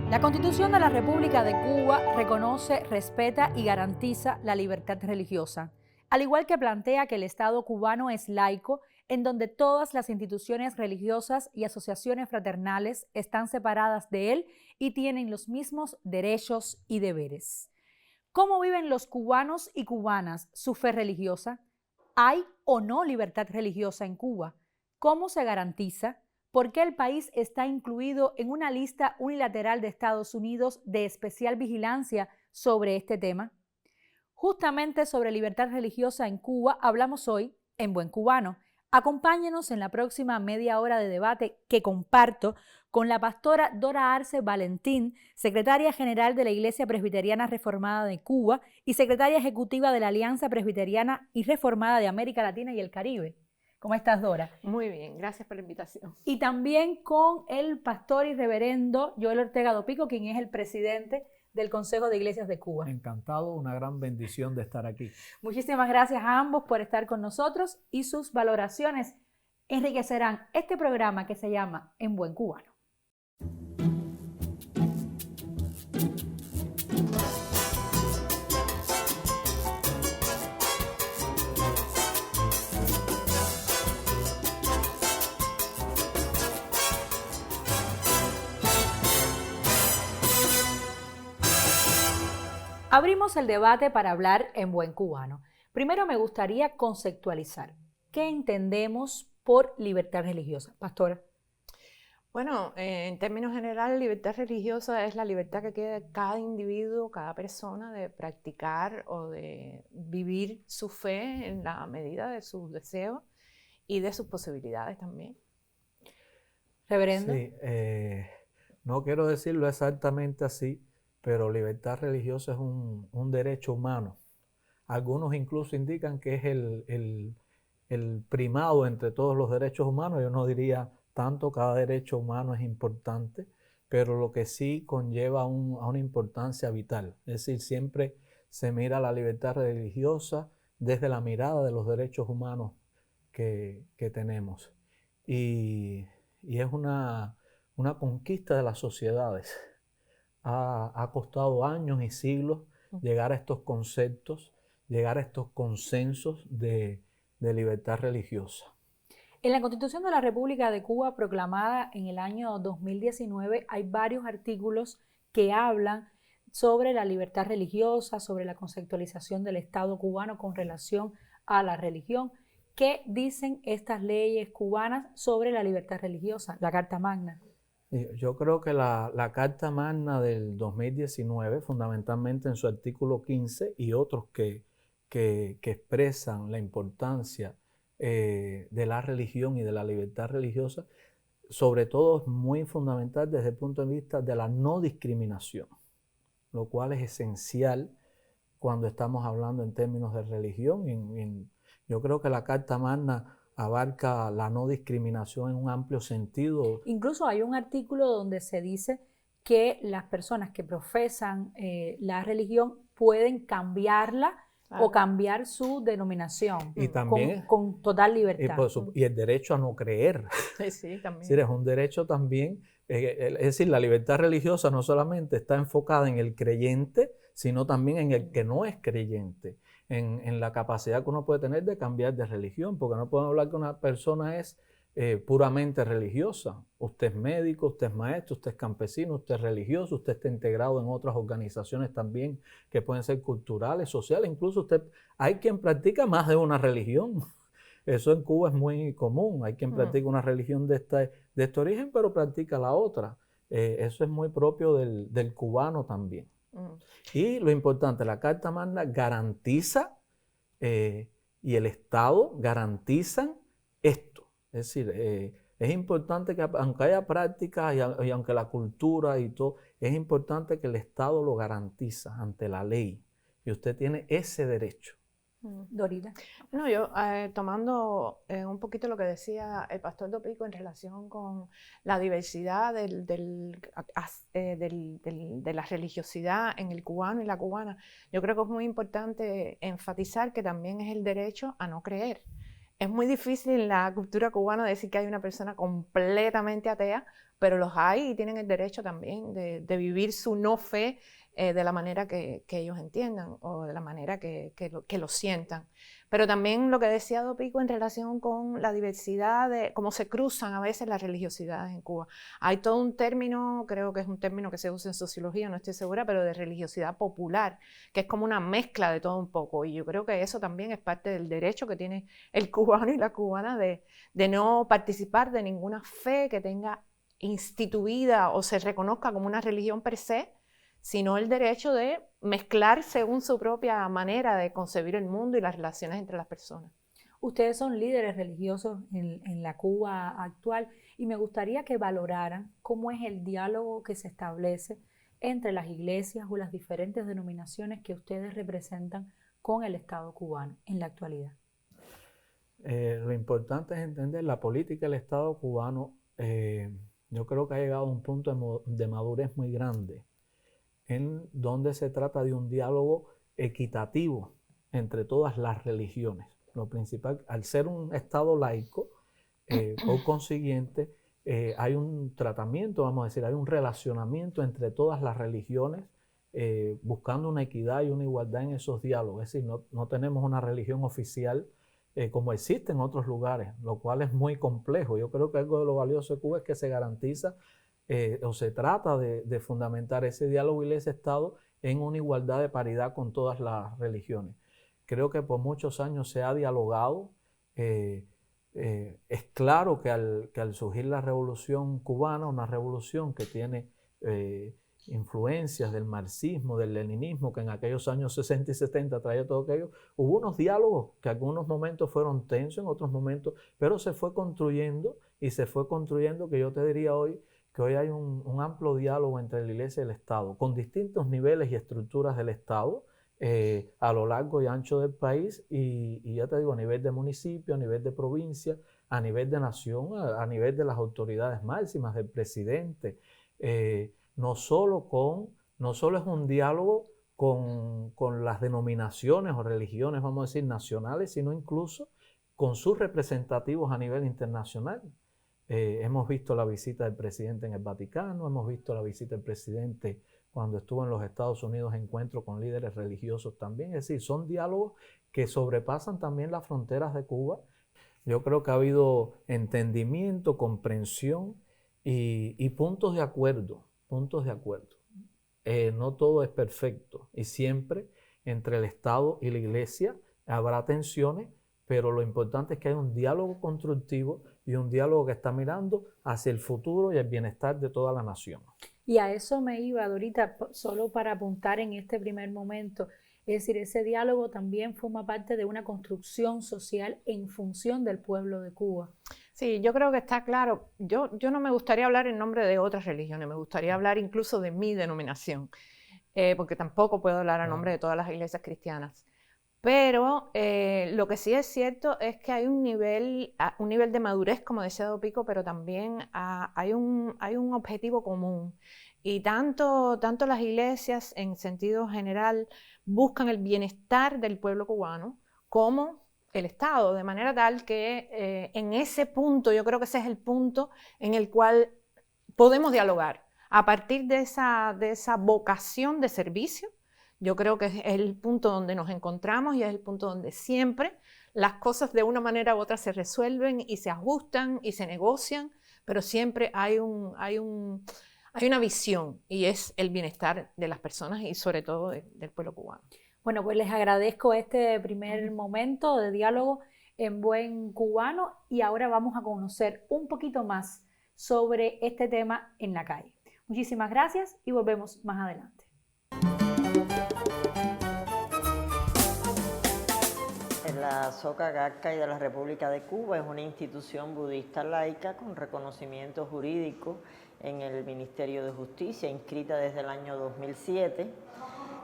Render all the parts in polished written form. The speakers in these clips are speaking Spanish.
La Constitución de la República de Cuba reconoce, respeta y garantiza la libertad religiosa, al igual que plantea que el Estado cubano es laico, en donde todas las instituciones religiosas y asociaciones fraternales están separadas de él y tienen los mismos derechos y deberes. ¿Cómo viven los cubanos y cubanas su fe religiosa? ¿Hay o no libertad religiosa en Cuba? ¿Cómo se garantiza? ¿Por qué el país está incluido en una lista unilateral de Estados Unidos de especial vigilancia sobre este tema? Justamente sobre libertad religiosa en Cuba hablamos hoy en Buen Cubano. Acompáñenos en la próxima media hora de debate que comparto con la pastora Dora Arce Valentín, secretaria general de la Iglesia Presbiteriana Reformada de Cuba y secretaria ejecutiva de la Alianza Presbiteriana y Reformada de América Latina y el Caribe. ¿Cómo estás, Dora? Muy bien, gracias por la invitación. Y también con el pastor y reverendo Joel Ortega Dopico, quien es el presidente del Consejo de Iglesias de Cuba. Encantado, una gran bendición de estar aquí. Muchísimas gracias a ambos por estar con nosotros y sus valoraciones enriquecerán este programa que se llama En Buen Cubano. Abrimos el debate para hablar en buen cubano. Primero me gustaría conceptualizar. ¿Qué entendemos por libertad religiosa? Pastora. Bueno, en términos generales, libertad religiosa es la libertad que queda cada individuo, cada persona de practicar o de vivir su fe en la medida de sus deseos y de sus posibilidades también. Reverendo. Sí, no quiero decirlo exactamente así, pero libertad religiosa es un derecho humano. Algunos incluso indican que es el primado entre todos los derechos humanos. Yo no diría tanto, cada derecho humano es importante, pero lo que sí conlleva a una importancia vital. Es decir, siempre se mira la libertad religiosa desde la mirada de los derechos humanos que tenemos. Y es una conquista de las sociedades. Ha costado años y siglos llegar a estos conceptos, llegar a estos consensos de libertad religiosa. En la Constitución de la República de Cuba, proclamada en el año 2019, hay varios artículos que hablan sobre la libertad religiosa, sobre la conceptualización del Estado cubano con relación a la religión. ¿Qué dicen estas leyes cubanas sobre la libertad religiosa, la Carta Magna? Yo creo que la Carta Magna del 2019, fundamentalmente en su artículo 15 y otros que expresan la importancia de la religión y de la libertad religiosa, sobre todo es muy fundamental desde el punto de vista de la no discriminación, lo cual es esencial cuando estamos hablando en términos de religión. Yo creo que la Carta Magna abarca la no discriminación en un amplio sentido. Incluso hay un artículo donde se dice que las personas que profesan la religión pueden cambiarla o cambiar su denominación y también, con total libertad. Y el derecho a no creer. Sí, también. Es decir, es un derecho también, es decir, la libertad religiosa no solamente está enfocada en el creyente, sino también en el que no es creyente. En la capacidad que uno puede tener de cambiar de religión, porque no podemos hablar que una persona es puramente religiosa. Usted es médico, usted es maestro, usted es campesino, usted es religioso, usted está integrado en otras organizaciones también que pueden ser culturales, sociales, incluso hay quien practica más de una religión. Eso en Cuba es muy común, hay quien practica una religión de este origen, pero practica la otra. Eso es muy propio del cubano también. Y lo importante, la Carta Magna garantiza y el Estado garantizan esto. Es decir, es importante que aunque haya prácticas y aunque la cultura y todo, es importante que el Estado lo garantiza ante la ley. Y usted tiene ese derecho. Dorita. Bueno, yo tomando un poquito lo que decía el pastor Dopico en relación con la diversidad de la religiosidad en el cubano y la cubana, yo creo que es muy importante enfatizar que también es el derecho a no creer. Es muy difícil en la cultura cubana decir que hay una persona completamente atea, pero los hay y tienen el derecho también de vivir su no fe de la manera que ellos entiendan o de la manera que lo sientan. Pero también lo que decía Dopico en relación con la diversidad de cómo se cruzan a veces las religiosidades en Cuba. Hay todo un término, creo que es un término que se usa en sociología, no estoy segura, pero de religiosidad popular, que es como una mezcla de todo un poco. Y yo creo que eso también es parte del derecho que tiene el cubano y la cubana de no participar de ninguna fe que tenga instituida o se reconozca como una religión per se, sino el derecho de mezclar según su propia manera de concebir el mundo y las relaciones entre las personas. Ustedes son líderes religiosos en la Cuba actual y me gustaría que valoraran cómo es el diálogo que se establece entre las iglesias o las diferentes denominaciones que ustedes representan con el Estado cubano en la actualidad. Lo importante es entender la política del Estado cubano. Yo creo que ha llegado a un punto de madurez muy grande, en donde se trata de un diálogo equitativo entre todas las religiones. Lo principal, al ser un Estado laico, por consiguiente, hay un tratamiento, vamos a decir, hay un relacionamiento entre todas las religiones, buscando una equidad y una igualdad en esos diálogos. Es decir, no tenemos una religión oficial como existe en otros lugares, lo cual es muy complejo. Yo creo que algo de lo valioso de Cuba es que se garantiza o se trata de fundamentar ese diálogo Iglesia-Estado en una igualdad de paridad con todas las religiones. Creo que por muchos años se ha dialogado. Es claro que al surgir la revolución cubana, una revolución que tiene influencias del marxismo, del leninismo, que en aquellos años 60 y 70 traía todo aquello, hubo unos diálogos que en algunos momentos fueron tensos, en otros momentos, pero se fue construyendo y se fue construyendo, que yo te diría hoy, que hoy hay un amplio diálogo entre la Iglesia y el Estado, con distintos niveles y estructuras del Estado a lo largo y ancho del país, y ya te digo, a nivel de municipio, a nivel de provincia, a nivel de nación, a nivel de las autoridades máximas, del presidente. No solo es un diálogo con las denominaciones o religiones, vamos a decir, nacionales, sino incluso con sus representativos a nivel internacional. Hemos visto la visita del presidente en el Vaticano, hemos visto la visita del presidente cuando estuvo en los Estados Unidos, encuentro con líderes religiosos también. Es decir, son diálogos que sobrepasan también las fronteras de Cuba. Yo creo que ha habido entendimiento, comprensión y puntos de acuerdo. No todo es perfecto y siempre entre el Estado y la Iglesia habrá tensiones, pero lo importante es que hay un diálogo constructivo y un diálogo que está mirando hacia el futuro y el bienestar de toda la nación. Y a eso me iba, Dorita, solo para apuntar en este primer momento. Es decir, ese diálogo también forma parte de una construcción social en función del pueblo de Cuba. Sí, yo creo que está claro. Yo no me gustaría hablar en nombre de otras religiones, me gustaría hablar incluso de mi denominación, porque tampoco puedo hablar a nombre de todas las iglesias cristianas. Pero lo que sí es cierto es que hay un nivel de madurez, como decía Dopico, pero también hay un objetivo común. Y tanto las iglesias, en sentido general, buscan el bienestar del pueblo cubano, como el Estado, de manera tal que en ese punto, yo creo que ese es el punto en el cual podemos dialogar. A partir de esa vocación de servicio, yo creo que es el punto donde nos encontramos y es el punto donde siempre las cosas de una manera u otra se resuelven y se ajustan y se negocian, pero siempre hay una visión y es el bienestar de las personas y sobre todo del pueblo cubano. Bueno, pues les agradezco este primer momento de diálogo en buen cubano y ahora vamos a conocer un poquito más sobre este tema en la calle. Muchísimas gracias y volvemos más adelante. La Soka Gakkai de la República de Cuba es una institución budista laica con reconocimiento jurídico en el Ministerio de Justicia, inscrita desde el año 2007,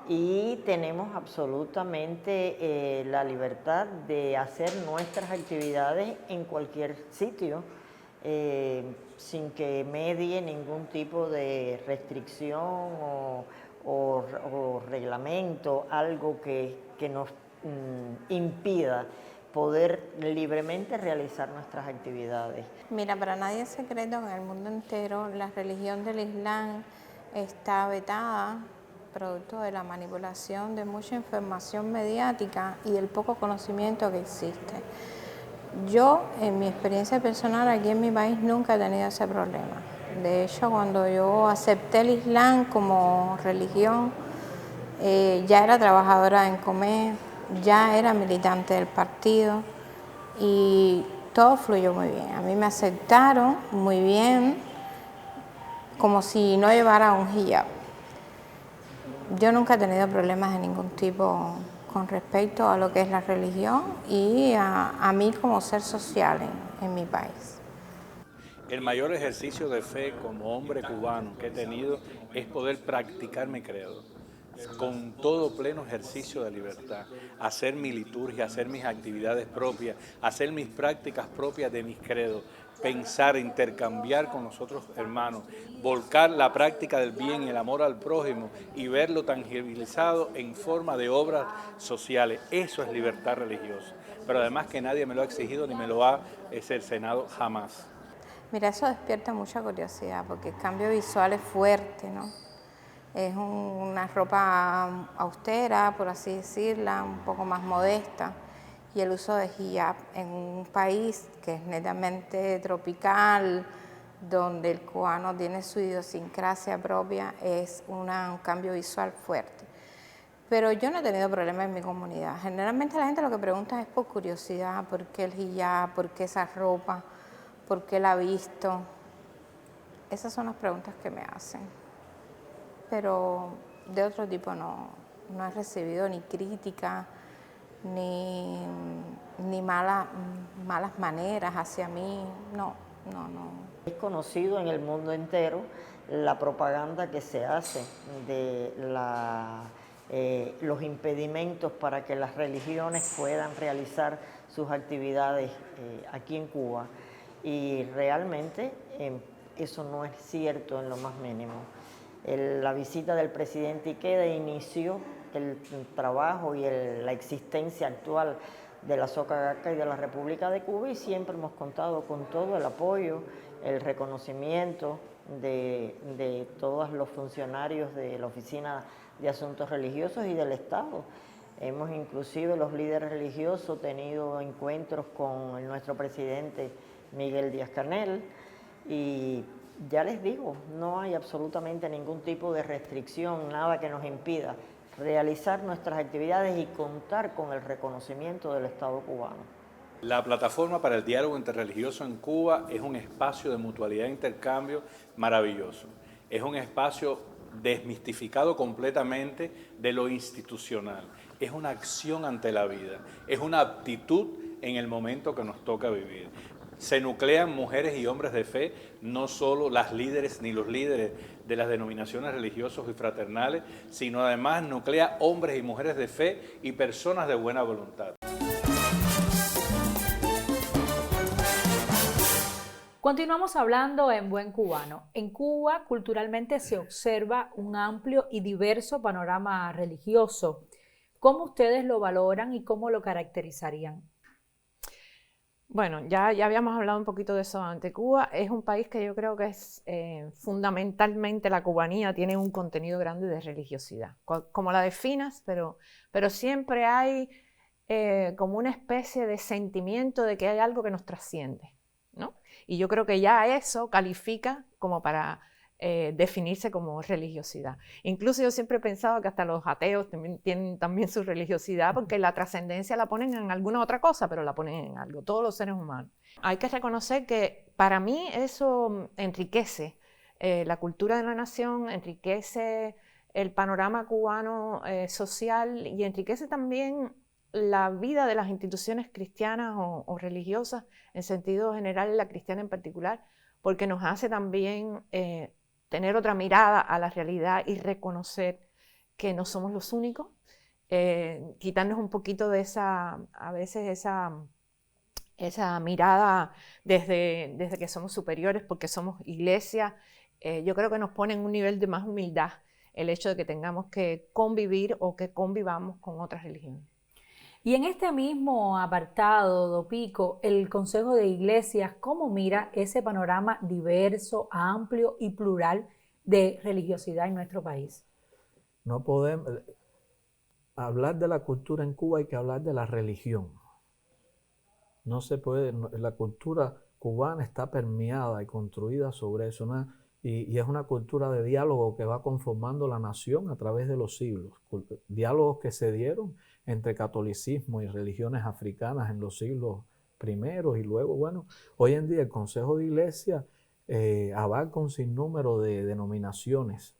y tenemos absolutamente la libertad de hacer nuestras actividades en cualquier sitio, sin que medie ningún tipo de restricción o reglamento, algo que nos impida poder libremente realizar nuestras actividades. Mira, para nadie es secreto que en el mundo entero la religión del Islam está vetada, producto de la manipulación de mucha información mediática y del poco conocimiento que existe. Yo, en mi experiencia personal aquí en mi país, nunca he tenido ese problema. De hecho, cuando yo acepté el Islam como religión, ya era trabajadora en Comer, ya era militante del partido y todo fluyó muy bien. A mí me aceptaron muy bien, como si no llevara un hijab. Yo nunca he tenido problemas de ningún tipo con respecto a lo que es la religión y a mí como ser social en mi país. El mayor ejercicio de fe como hombre cubano que he tenido es poder practicar mi credo con todo pleno ejercicio de libertad, hacer mi liturgia, hacer mis actividades propias, hacer mis prácticas propias de mis credos, pensar, intercambiar con los otros hermanos, volcar la práctica del bien y el amor al prójimo y verlo tangibilizado en forma de obras sociales. Eso es libertad religiosa, pero además que nadie me lo ha exigido ni me lo ha cercenado jamás. Mira, eso despierta mucha curiosidad porque el cambio visual es fuerte, ¿no? Es una ropa austera, por así decirla, un poco más modesta. Y el uso de hijab en un país que es netamente tropical, donde el cubano tiene su idiosincrasia propia, es un cambio visual fuerte. Pero yo no he tenido problemas en mi comunidad. Generalmente la gente lo que pregunta es por curiosidad, ¿por qué el hijab? ¿Por qué esa ropa? ¿Por qué la visto? Esas son las preguntas que me hacen. Pero de otro tipo no he recibido ni crítica, ni malas maneras hacia mí, no. Es conocido en el mundo entero la propaganda que se hace de los impedimentos para que las religiones puedan realizar sus actividades aquí en Cuba. Y realmente eso no es cierto en lo más mínimo. La visita del presidente Ikeda inició el trabajo y la existencia actual de la Soka Gakkai y de la República de Cuba, y siempre hemos contado con todo el apoyo, el reconocimiento de todos los funcionarios de la Oficina de Asuntos Religiosos y del Estado. Hemos inclusive los líderes religiosos tenido encuentros con nuestro presidente Miguel Díaz-Canel y ya les digo, no hay absolutamente ningún tipo de restricción, nada que nos impida realizar nuestras actividades y contar con el reconocimiento del Estado cubano. La plataforma para el diálogo interreligioso en Cuba es un espacio de mutualidad e intercambio maravilloso. Es un espacio desmistificado completamente de lo institucional. Es una acción ante la vida, es una aptitud en el momento que nos toca vivir. Se nuclean mujeres y hombres de fe, no solo las líderes ni los líderes de las denominaciones religiosas y fraternales, sino además nuclea hombres y mujeres de fe y personas de buena voluntad. Continuamos hablando en Buen Cubano. En Cuba, culturalmente se observa un amplio y diverso panorama religioso. ¿Cómo ustedes lo valoran y cómo lo caracterizarían? Bueno, ya habíamos hablado un poquito de eso antes. Cuba es un país que yo creo que es fundamentalmente la cubanía tiene un contenido grande de religiosidad, como la definas, pero siempre hay como una especie de sentimiento de que hay algo que nos trasciende, ¿no? Y yo creo que ya eso califica como para definirse como religiosidad. Incluso yo siempre he pensado que hasta los ateos tienen también su religiosidad, porque la trascendencia la ponen en alguna otra cosa, pero la ponen en algo, todos los seres humanos. Hay que reconocer que para mí eso enriquece la cultura de la nación, enriquece el panorama cubano social y enriquece también la vida de las instituciones cristianas o religiosas, en sentido general, la cristiana en particular, porque nos hace también tener otra mirada a la realidad y reconocer que no somos los únicos, quitarnos un poquito de a veces esa mirada desde que somos superiores porque somos iglesia. Yo creo que nos pone en un nivel de más humildad el hecho de que tengamos que convivir o que convivamos con otras religiones. Y en este mismo apartado, Dopico, el Consejo de Iglesias, ¿cómo mira ese panorama diverso, amplio y plural de religiosidad en nuestro país? No podemos hablar de la cultura en Cuba, hay que hablar de la religión. No se puede, la cultura cubana está permeada y construida sobre eso, y es una cultura de diálogo que va conformando la nación a través de los siglos. Diálogos que se dieron entre catolicismo y religiones africanas en los siglos primeros y luego, bueno, hoy en día el Consejo de Iglesia abarca un sinnúmero de denominaciones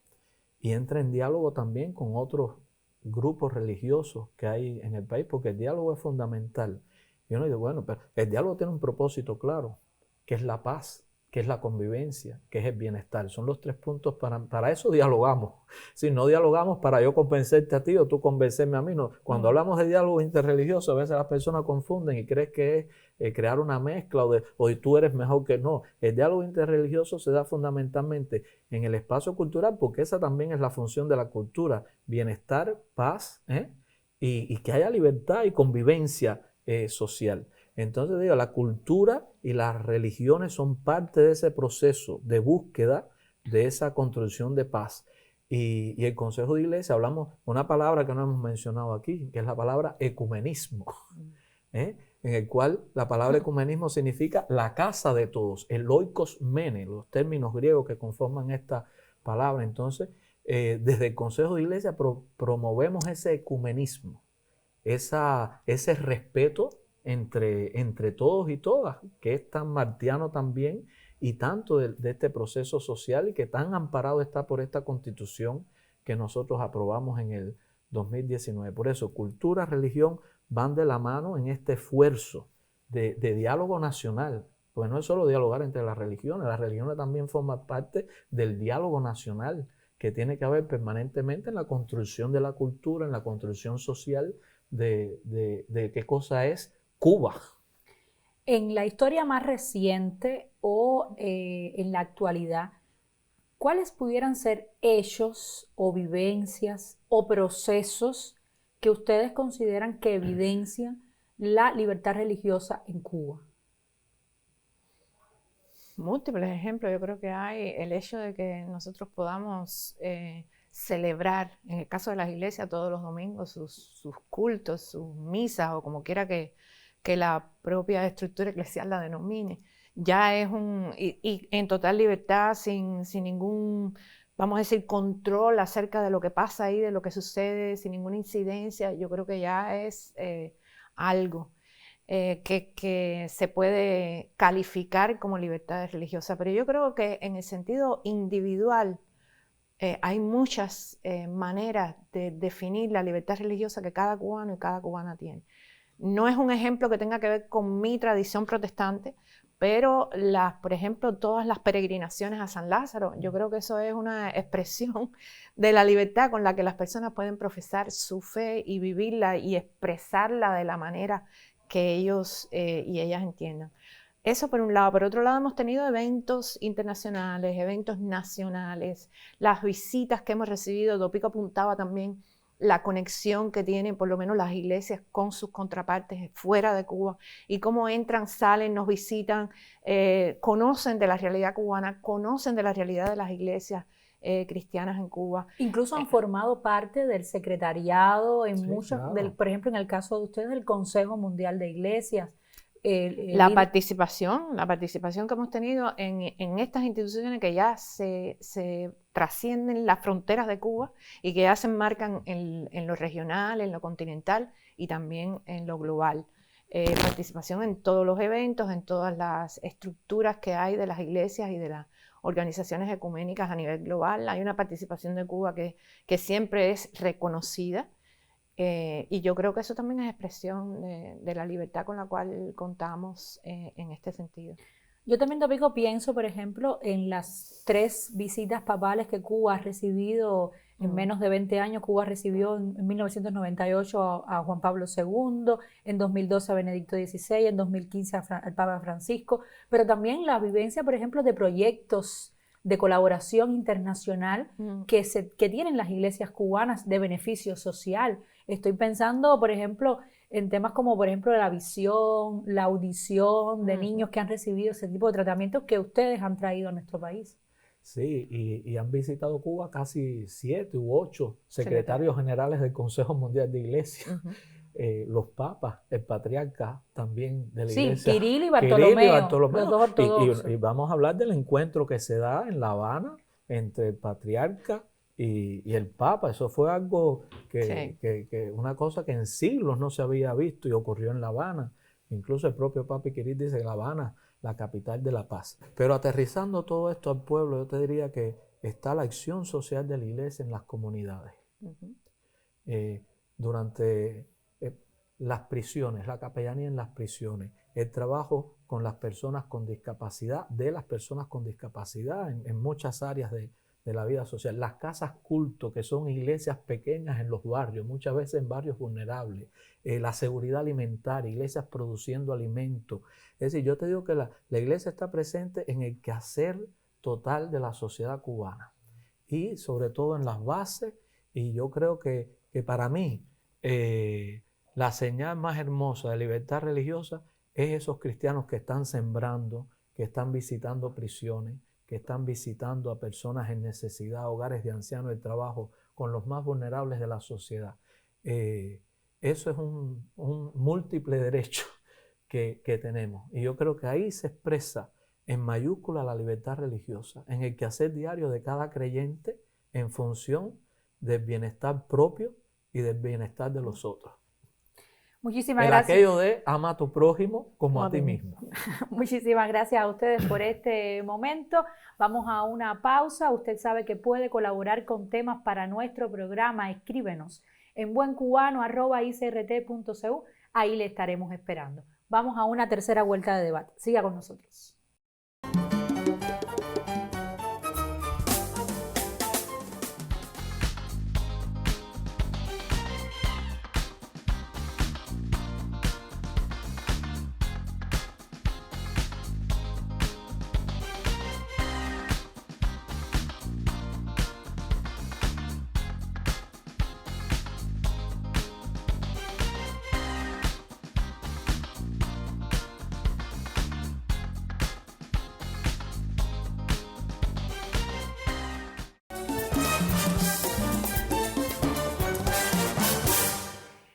y entra en diálogo también con otros grupos religiosos que hay en el país, porque el diálogo es fundamental. Y uno dice, bueno, pero el diálogo tiene un propósito claro, que es la paz, que es la convivencia, que es el bienestar. Son los 3 puntos, para eso dialogamos. Si no dialogamos para yo convencerte a ti o tú convencerme a mí, no. Cuando hablamos de diálogo interreligioso, a veces las personas confunden y creen que es crear una mezcla o tú eres mejor que no. El diálogo interreligioso se da fundamentalmente en el espacio cultural, porque esa también es la función de la cultura, bienestar, paz, y que haya libertad y convivencia social. Entonces digo, la cultura y las religiones son parte de ese proceso de búsqueda de esa construcción de paz. Y el Consejo de Iglesia, hablamos una palabra que no hemos mencionado aquí, que es la palabra ecumenismo, en el cual la palabra ecumenismo significa la casa de todos, el oikos mene, los términos griegos que conforman esta palabra. Entonces, desde el Consejo de Iglesia promovemos ese ecumenismo, ese respeto entre todos y todas, que es tan martiano también y tanto de este proceso social y que tan amparado está por esta Constitución que nosotros aprobamos en el 2019. Por eso, cultura, religión van de la mano en este esfuerzo de diálogo nacional. Pues no es solo dialogar entre las religiones también forman parte del diálogo nacional que tiene que haber permanentemente en la construcción de la cultura, en la construcción social de qué cosa es Cuba. En la historia más reciente o en la actualidad, ¿cuáles pudieran ser hechos o vivencias o procesos que ustedes consideran que evidencian la libertad religiosa en Cuba? Múltiples ejemplos, yo creo que hay el hecho de que nosotros podamos celebrar, en el caso de las iglesias, todos los domingos sus cultos, sus misas o como quiera que la propia estructura eclesial la denomine. Ya es y en total libertad, sin ningún, vamos a decir, control acerca de lo que pasa ahí, de lo que sucede, sin ninguna incidencia. Yo creo que ya es algo que se puede calificar como libertad religiosa. Pero yo creo que en el sentido individual hay muchas maneras de definir la libertad religiosa que cada cubano y cada cubana tiene. No es un ejemplo que tenga que ver con mi tradición protestante, pero por ejemplo, todas las peregrinaciones a San Lázaro, yo creo que eso es una expresión de la libertad con la que las personas pueden profesar su fe y vivirla y expresarla de la manera que ellos y ellas entiendan. Eso por un lado. Por otro lado, hemos tenido eventos internacionales, eventos nacionales, las visitas que hemos recibido. Dopico apuntaba también la conexión que tienen por lo menos las iglesias con sus contrapartes fuera de Cuba y cómo entran, salen, nos visitan, conocen de la realidad cubana, conocen de la realidad de las iglesias cristianas en Cuba. Incluso han formado parte del secretariado en muchos, claro. por ejemplo, en el caso de ustedes, del Consejo Mundial de Iglesias. La participación que hemos tenido en estas instituciones que ya se trascienden las fronteras de Cuba y que ya se enmarcan en lo regional, en lo continental y también en lo global. Participación en todos los eventos, en todas las estructuras que hay de las iglesias y de las organizaciones ecuménicas a nivel global. Hay una participación de Cuba que siempre es reconocida. Y yo creo que eso también es expresión de la libertad con la cual contamos en este sentido. Yo también, Dopico, pienso, por ejemplo, en las 3 visitas papales que Cuba ha recibido en menos de 20 años. Cuba recibió en 1998 a Juan Pablo II, en 2012 a Benedicto XVI, en 2015 al Papa Francisco, pero también la vivencia, por ejemplo, de proyectos de colaboración internacional que tienen las iglesias cubanas de beneficio social. Estoy pensando, por ejemplo, en temas como, por ejemplo, la visión, la audición de niños que han recibido ese tipo de tratamientos que ustedes han traído a nuestro país. Sí, y han visitado Cuba casi 7 u 8 secretarios generales del Consejo Mundial de Iglesias, los papas, el patriarca también de la iglesia. Kirill y Bartolomeo, los dos ortodoxos. Y vamos a hablar del encuentro que se da en La Habana entre el patriarca y el papa. Eso fue algo una cosa que en siglos no se había visto y ocurrió en La Habana. Incluso el propio Papa Kirill dice que La Habana, la capital de la paz. Pero aterrizando todo esto al pueblo, yo te diría que está la acción social de la iglesia en las comunidades. Durante las prisiones, la capellanía en las prisiones, el trabajo con las personas con discapacidad, de las personas con discapacidad en muchas áreas de la vida social, las casas culto, que son iglesias pequeñas en los barrios, muchas veces en barrios vulnerables, la seguridad alimentaria, iglesias produciendo alimentos. Es decir, yo te digo que la iglesia está presente en el quehacer total de la sociedad cubana y sobre todo en las bases, y yo creo que para mí la señal más hermosa de libertad religiosa es esos cristianos que están sembrando, que están visitando prisiones, que están visitando a personas en necesidad, hogares de ancianos, de trabajo, con los más vulnerables de la sociedad. Eso es un múltiple derecho que tenemos. Y yo creo que ahí se expresa en mayúscula la libertad religiosa, en el quehacer diario de cada creyente en función del bienestar propio y del bienestar de los otros. Muchísimas gracias. Aquello de ama a tu prójimo como a ti mismo. Muchísimas gracias a ustedes por este momento. Vamos a una pausa. Usted sabe que puede colaborar con temas para nuestro programa. Escríbenos en buencubano@icrt.cu. Ahí le estaremos esperando. Vamos a una tercera vuelta de debate. Siga con nosotros.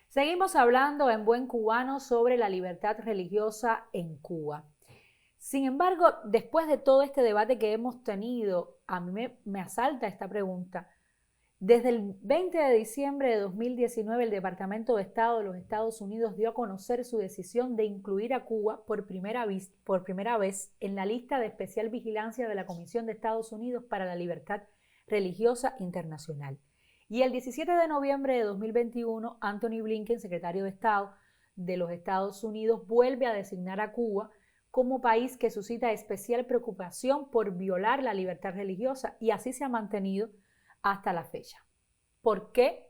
Seguimos hablando en Buen Cubano sobre la libertad religiosa en Cuba. Sin embargo, después de todo este debate que hemos tenido, a mí me asalta esta pregunta. Desde el 20 de diciembre de 2019, el Departamento de Estado de los Estados Unidos dio a conocer su decisión de incluir a Cuba por primera vez en la lista de especial vigilancia de la Comisión de Estados Unidos para la Libertad Religiosa Internacional. Y el 17 de noviembre de 2021, Anthony Blinken, secretario de Estado de los Estados Unidos, vuelve a designar a Cuba como país que suscita especial preocupación por violar la libertad religiosa, y así se ha mantenido hasta la fecha. ¿Por qué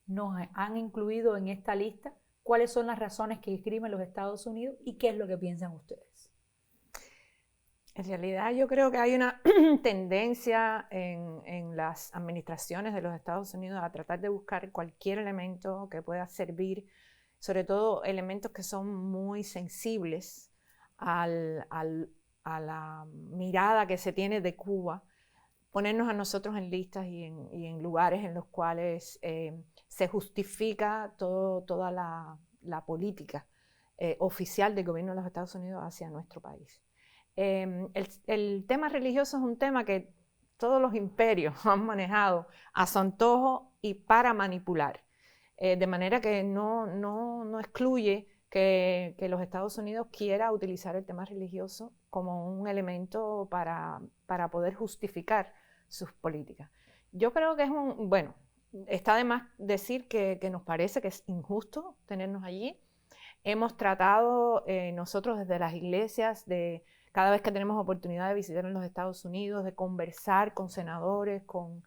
nos han incluido en esta lista? ¿Cuáles son las razones que esgrimen los Estados Unidos y qué es lo que piensan ustedes? En realidad yo creo que hay una tendencia en las administraciones de los Estados Unidos a tratar de buscar cualquier elemento que pueda servir, sobre todo elementos que son muy sensibles a la mirada que se tiene de Cuba, ponernos a nosotros en listas y en lugares en los cuales se justifica toda la política oficial del gobierno de los Estados Unidos hacia nuestro país. El tema religioso es un tema que todos los imperios han manejado a su antojo y para manipular, de manera que no excluye que los Estados Unidos quiera utilizar el tema religioso como un elemento para poder justificar sus políticas. Yo creo que está de más decir que nos parece que es injusto tenernos allí. Hemos tratado nosotros desde las iglesias cada vez que tenemos oportunidad de visitar en los Estados Unidos, de conversar con senadores, con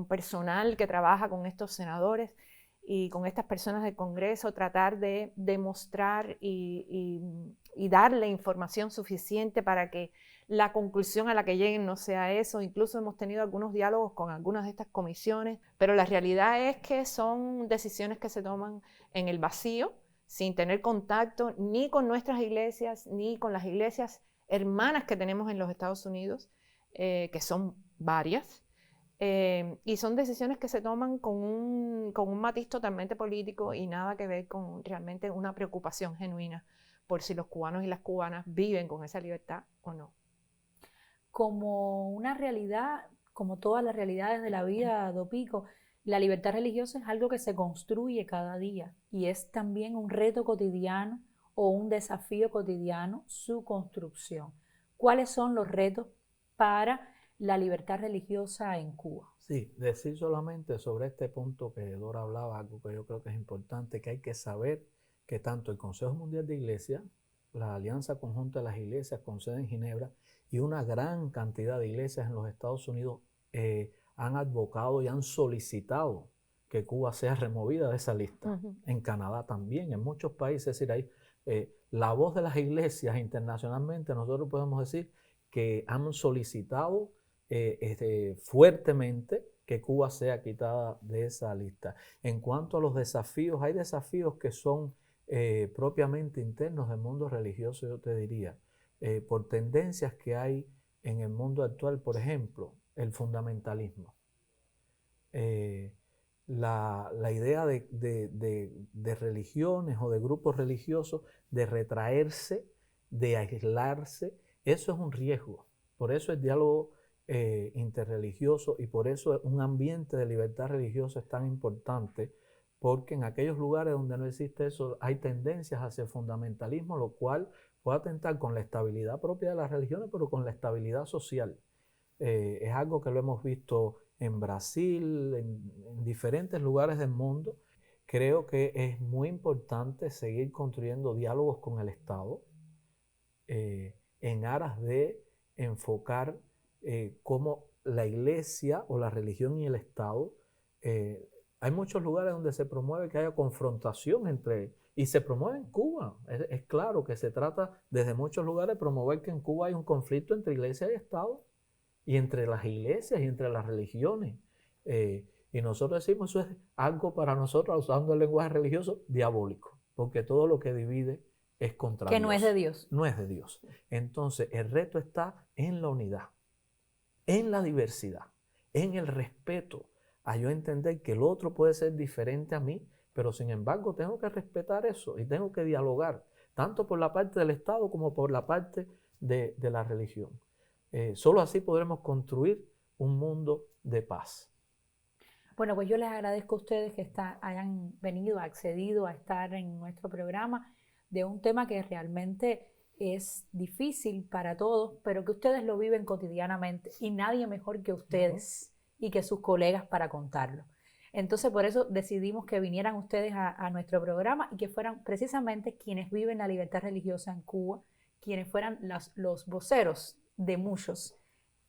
personal que trabaja con estos senadores y con estas personas del Congreso, tratar de demostrar y darle información suficiente para que la conclusión a la que lleguen no sea eso. Incluso hemos tenido algunos diálogos con algunas de estas comisiones, pero la realidad es que son decisiones que se toman en el vacío, sin tener contacto ni con nuestras iglesias, ni con las iglesias hermanas que tenemos en los Estados Unidos, que son varias. Y son decisiones que se toman con un matiz totalmente político y nada que ver con realmente una preocupación genuina por si los cubanos y las cubanas viven con esa libertad o no. Como una realidad, como todas las realidades de la vida, Dopico, la libertad religiosa es algo que se construye cada día y es también un reto cotidiano o un desafío cotidiano su construcción. ¿Cuáles son los retos para la libertad religiosa en Cuba? Sí, decir solamente sobre este punto que Dora hablaba, algo que yo creo que es importante, que hay que saber que tanto el Consejo Mundial de Iglesias, la Alianza Conjunta de las Iglesias con sede en Ginebra y una gran cantidad de iglesias en los Estados Unidos han advocado y han solicitado que Cuba sea removida de esa lista. En Canadá también, en muchos países, es decir, ahí, la voz de las iglesias internacionalmente, nosotros podemos decir que han solicitado fuertemente que Cuba sea quitada de esa lista. En cuanto a los desafíos, hay desafíos que son propiamente internos del mundo religioso, yo te diría, por tendencias que hay en el mundo actual, por ejemplo, el fundamentalismo. La idea de religiones o de grupos religiosos de retraerse, de aislarse, eso es un riesgo. Por eso el diálogo interreligioso y por eso un ambiente de libertad religiosa es tan importante, porque en aquellos lugares donde no existe eso hay tendencias hacia el fundamentalismo, lo cual puede atentar con la estabilidad propia de las religiones, pero con la estabilidad social. Es algo que lo hemos visto en Brasil, en diferentes lugares del mundo. Creo que es muy importante seguir construyendo diálogos con el Estado en aras de enfocar cómo la iglesia o la religión y el Estado, hay muchos lugares donde se promueve que haya confrontación y se promueve en Cuba. Es claro que se trata desde muchos lugares de promover que en Cuba hay un conflicto entre iglesia y Estado, y entre las iglesias y entre las religiones. Y nosotros decimos eso es algo para nosotros, usando el lenguaje religioso, diabólico, porque todo lo que divide es contra Dios. Que no es de Dios. No es de Dios. Entonces, el reto está en la unidad, en la diversidad, en el respeto, a yo entender que el otro puede ser diferente a mí, pero sin embargo tengo que respetar eso y tengo que dialogar, tanto por la parte del Estado como por la parte de la religión. Solo así podremos construir un mundo de paz. Bueno, pues yo les agradezco a ustedes que hayan venido, accedido a estar en nuestro programa de un tema que realmente es difícil para todos, pero que ustedes lo viven cotidianamente y nadie mejor que ustedes y que sus colegas para contarlo. Entonces, por eso decidimos que vinieran ustedes a nuestro programa y que fueran precisamente quienes viven la libertad religiosa en Cuba, quienes fueran los voceros de muchos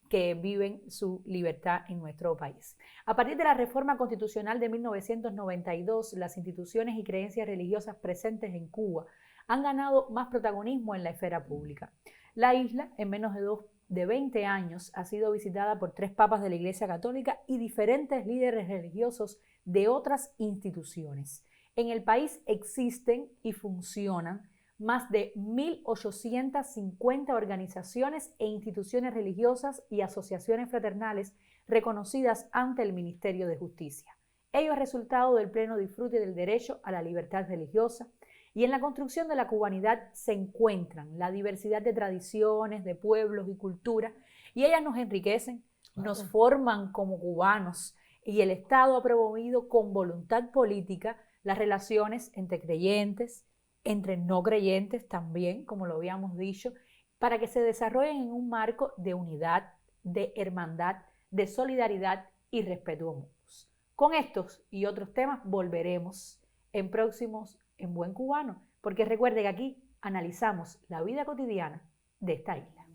que viven su libertad en nuestro país. A partir de la reforma constitucional de 1992, las instituciones y creencias religiosas presentes en Cuba han ganado más protagonismo en la esfera pública. La isla, en menos de 20 años, ha sido visitada por 3 papas de la Iglesia Católica y diferentes líderes religiosos de otras instituciones. En el país existen y funcionan más de 1.850 organizaciones e instituciones religiosas y asociaciones fraternales reconocidas ante el Ministerio de Justicia. Ello es resultado del pleno disfrute del derecho a la libertad religiosa, y en la construcción de la cubanidad se encuentran la diversidad de tradiciones, de pueblos y culturas, y ellas nos enriquecen, nos forman como cubanos, y el Estado ha promovido con voluntad política las relaciones entre creyentes, entre no creyentes también, como lo habíamos dicho, para que se desarrollen en un marco de unidad, de hermandad, de solidaridad y respeto mutuos. Con estos y otros temas volveremos en próximos En Buen Cubano, porque recuerde que aquí analizamos la vida cotidiana de esta isla.